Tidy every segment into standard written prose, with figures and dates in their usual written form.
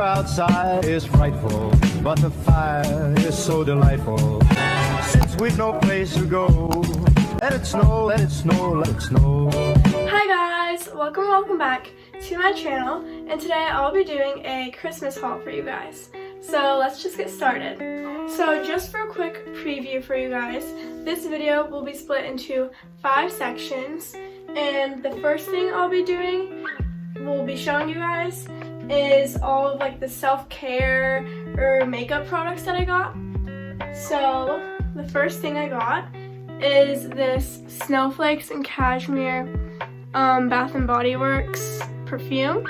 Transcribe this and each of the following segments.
outside is frightful, but the fire is so delightful. Since we've no place to go, let it snow, let it snow, let it snow. Hi guys, welcome back to my channel, and today I'll be doing a Christmas haul for you guys. So let's just get started. So just for a quick preview for you guys, this video will be split into 5 sections, and the first thing I'll be doing, will be showing you guys, is all of like the self-care or makeup products that I got. So the first thing I got is this Snowflakes and Cashmere Bath & Body Works perfume.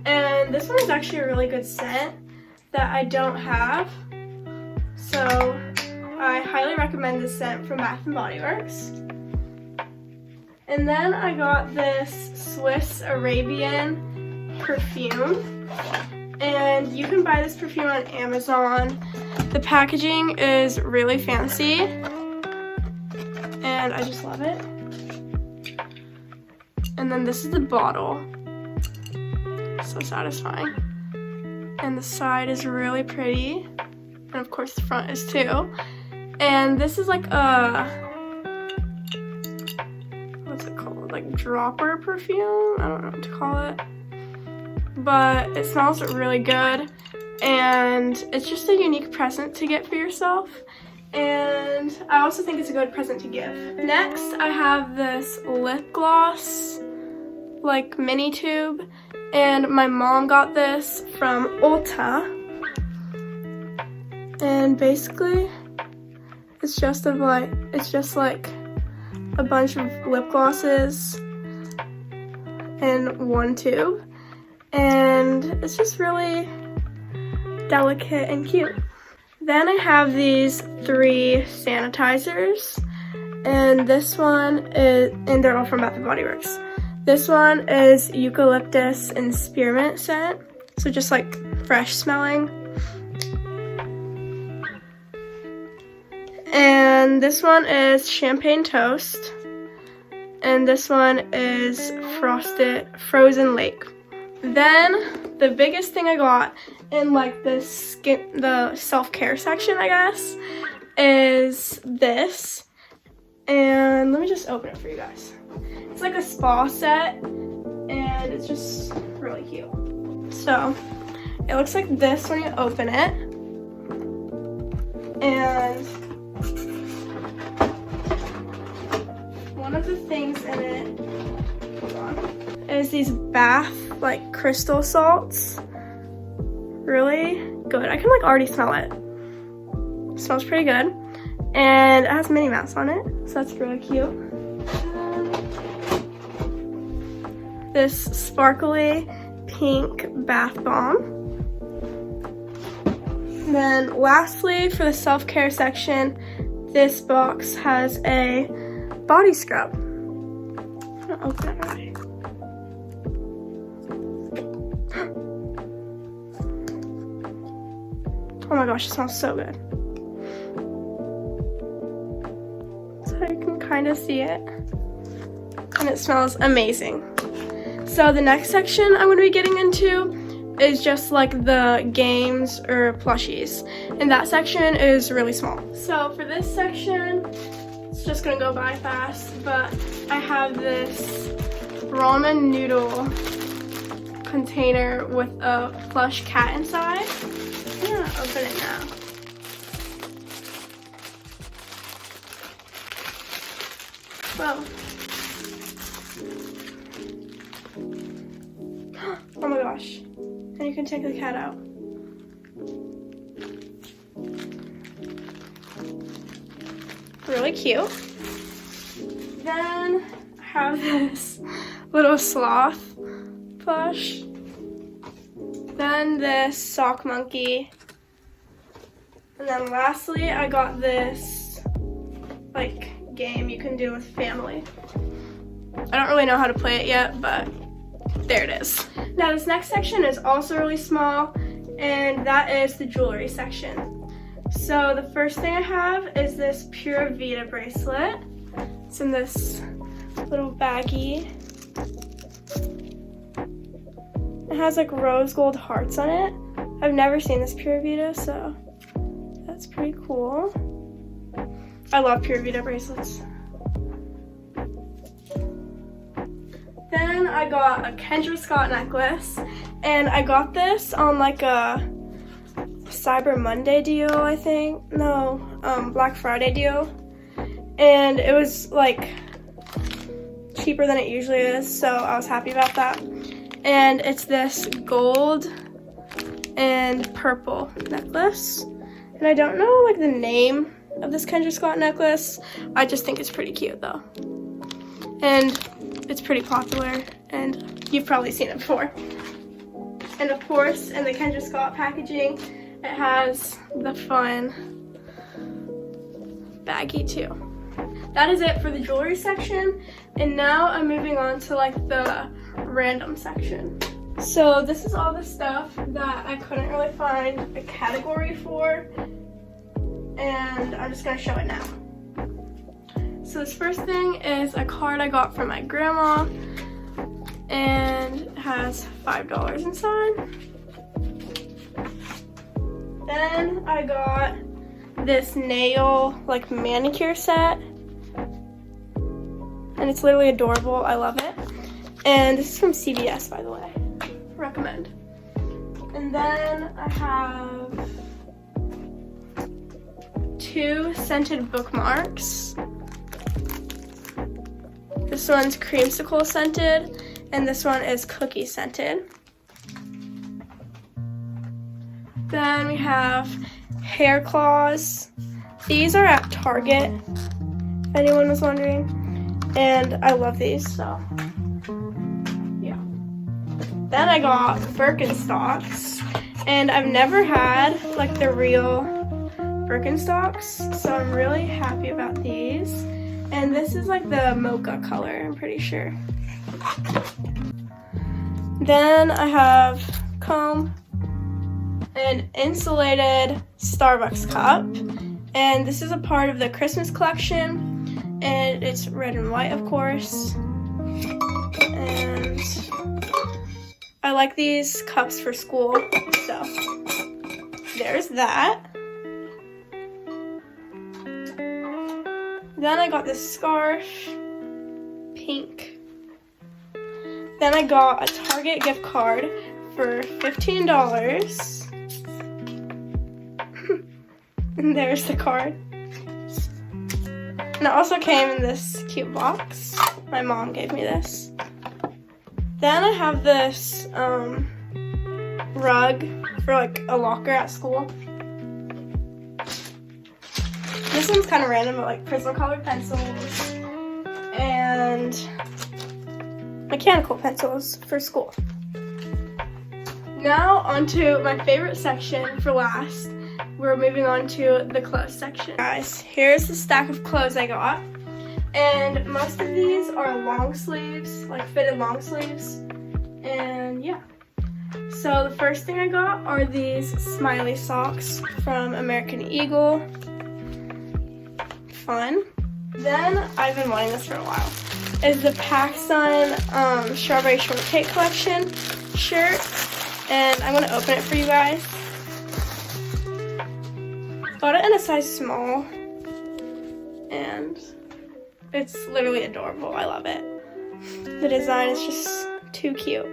And this one is actually a really good scent that I don't have. So I highly recommend this scent from Bath & Body Works. And then I got this Swiss Arabian perfume, and you can buy this perfume on Amazon. The packaging is really fancy and I just love it. And then this is the bottle, so satisfying, and the side is really pretty, and of course the front is too. And this is like a, what's it called, like dropper perfume? I don't know what to call it, but it smells really good, and it's just a unique present to get for yourself, and I also think it's a good present to give. Next, I have this lip gloss, like mini tube, and my mom got this from Ulta, and basically it's just like a bunch of lip glosses in one tube, and it's just really delicate and cute. Then I have these 3 sanitizers, and this one is, and they're all from Bath & Body Works. This one is eucalyptus and spearmint scent, so just like fresh smelling. And this one is champagne toast, and this one is frozen lake. Then the biggest thing I got in like the self-care section, I guess, is this. And let me just open it for you guys. It's like a spa set, and it's just really cute. So it looks like this when you open it, and one of the things in it, hold on, is these bath like crystal salts. Really good. I can like already smell it. It smells pretty good, and it has Minnie Mouse on it, so that's really cute. This sparkly pink bath bomb. And then lastly, for the self-care section, this box has a body scrub. I'm gonna open it already. Oh my gosh, it smells so good. So you can kind of see it, and it smells amazing. So the next section I'm going to be getting into is just like the games or plushies, and that section is really small. So for this section, it's just going to go by fast, but I have this ramen noodle container with a plush cat inside. I'm going to open it now. Whoa. Oh my gosh. And you can take the cat out. Really cute. Then I have this little sloth plush. Then this sock monkey. And then lastly, I got this like game you can do with family. I don't really know how to play it yet, but there it is. Now this next section is also really small, and that is the jewelry section. So the first thing I have is this Pura Vida bracelet. It's in this little baggie. It has like rose gold hearts on it. I've never seen this Pura Vida, so that's pretty cool. I love Pura Vida bracelets. Then I got a Kendra Scott necklace, and I got this on like a Cyber Monday deal, I think. No, Black Friday deal. And it was like cheaper than it usually is, so I was happy about that. And it's this gold and purple necklace. And I don't know like the name of this Kendra Scott necklace. I just think it's pretty cute though. And it's pretty popular, and you've probably seen it before. And of course, in the Kendra Scott packaging, it has the fun baggie too. That is it for the jewelry section, and now I'm moving on to like the random section. So this is all the stuff that I couldn't really find a category for, and I'm just gonna show it now. So this first thing is a card I got from my grandma, and it has $5 inside. Then I got this nail like manicure set, and it's literally adorable. I love it. And this is from CVS, by the way. Recommend. And then I have 2 scented bookmarks. This one's creamsicle scented, and this one is cookie scented. Then we have hair claws. These are at Target, if anyone was wondering. And I love these, so yeah. Then I got Birkenstocks, and I've never had like the real Birkenstocks, so I'm really happy about these. And this is like the mocha color, I'm pretty sure. Then I have comb, an insulated Starbucks cup, and this is a part of the Christmas collection, and it's red and white, of course. And I like these cups for school, so there's that. Then I got this scarf, pink. Then I got a Target gift card for $15. And there's the card. And it also came in this cute box. My mom gave me this. Then I have this rug for like a locker at school. This one's kind of random, but like Prismacolor pencils and mechanical pencils for school. Now onto my favorite section for last. We're moving on to the clothes section. Guys, here's the stack of clothes I got. And most of these are long sleeves, like fitted long sleeves. And yeah. So the first thing I got are these smiley socks from American Eagle. Fun. Then, I've been wanting this for a while, is the PacSun Strawberry Shortcake Collection shirt. And I'm going to open it for you guys. Got it in a size small. And it's literally adorable. I love it. The design is just too cute.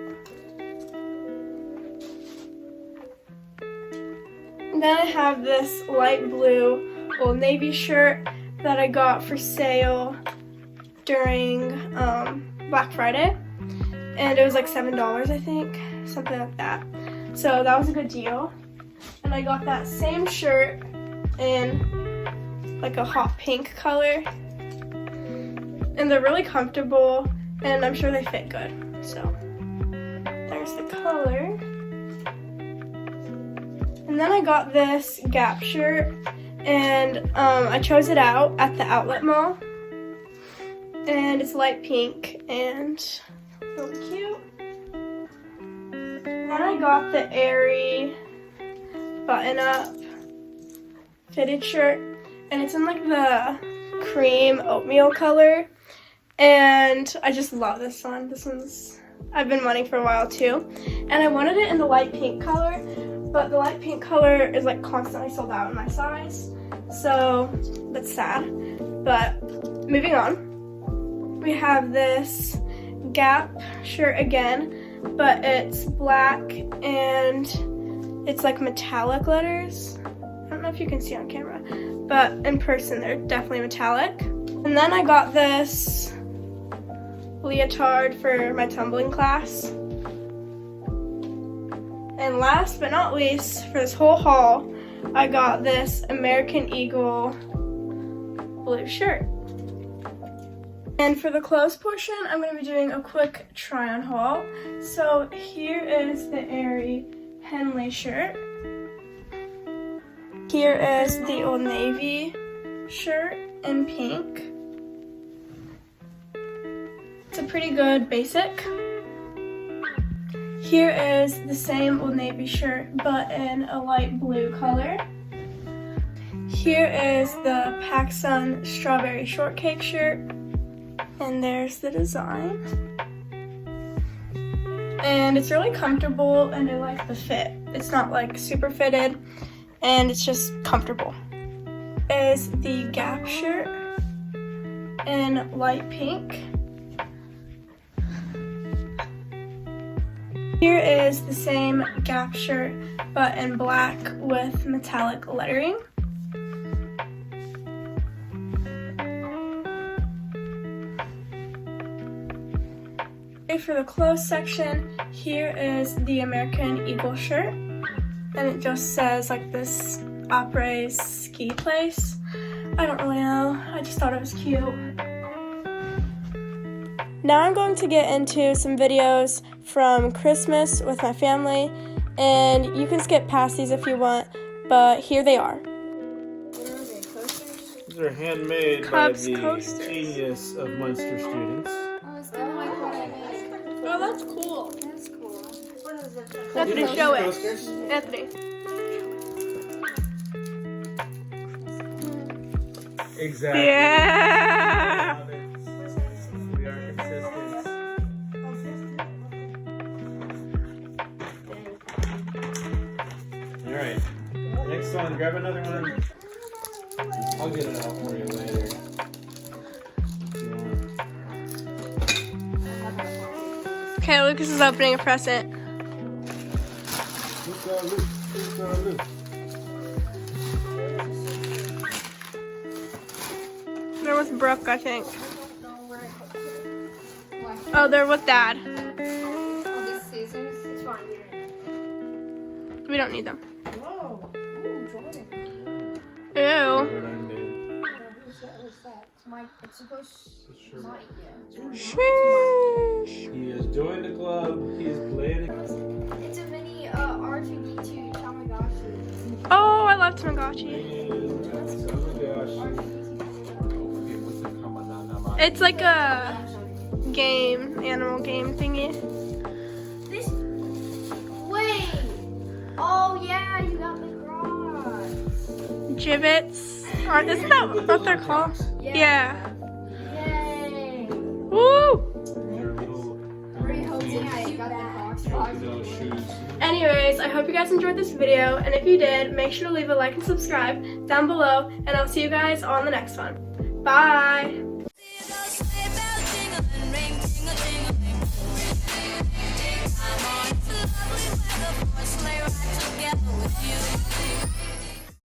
And then I have this light blue Old Navy shirt that I got for sale during Black Friday, and it was like $7, I think, something like that. So that was a good deal. And I got that same shirt in like a hot pink color, and they're really comfortable, and I'm sure they fit good. So there's the color. And then I got this Gap shirt, and I chose it out at the outlet mall, and it's light pink and really cute. Then I got the Aerie button-up fitted shirt, and it's in like the cream oatmeal color, and I just love this one. This one's I've been wanting for a while too. And I wanted it in the light pink color, but the light pink color is like constantly sold out in my size. So that's sad. But moving on, we have this Gap shirt again, but it's black and it's like metallic letters. I don't know if you can see on camera, but in person they're definitely metallic. And then I got this leotard for my tumbling class. And last but not least, for this whole haul, I got this American Eagle blue shirt. And for the clothes portion, I'm going to be doing a quick try-on haul. So here is the Aerie Henley shirt. Here is the Old Navy shirt in pink. It's a pretty good basic. Here is the same Old Navy shirt, but in a light blue color. Here is the PacSun Strawberry Shortcake shirt, and there's the design. And it's really comfortable, and I like the fit. It's not like super fitted, and it's just comfortable. Is the Gap shirt in light pink. Here is the same Gap shirt, but in black with metallic lettering. Okay, for the clothes section, here is the American Eagle shirt, and it just says like this après ski place. I don't really know, I just thought it was cute. Now I'm going to get into some videos from Christmas with my family, and you can skip past these if you want, but here they are. These are handmade Cubs by the coasters. genius of Munster students. Oh, that's cool. That's cool. What is it? Anthony, show it. Anthony. Exactly. Yeah. We are consistent. All right. Next one. Grab another one. I'll get it out for you later. Okay, Lucas is opening a present. They're with Brooke, I think. Oh, they're with Dad. Oh, these scissors? It's fine. We don't need them. Whoa. Ooh, Jordan. Ew. Who's that? It's Mike. It's supposed to be Mike, yeah. Sheesh. He has joined the club. He is playing. It's a mini R2D2 Tamagotchi. Oh, I love Tamagotchi. It's like a game, animal game thingy. This. Wait. Oh, yeah, you got the cross. Gibbets. Isn't that what they're called? Yeah. Yay. Woo! Pretty hoping I got the cross. Anyways, I hope you guys enjoyed this video, and if you did, make sure to leave a like and subscribe down below, and I'll see you guys on the next one. Bye!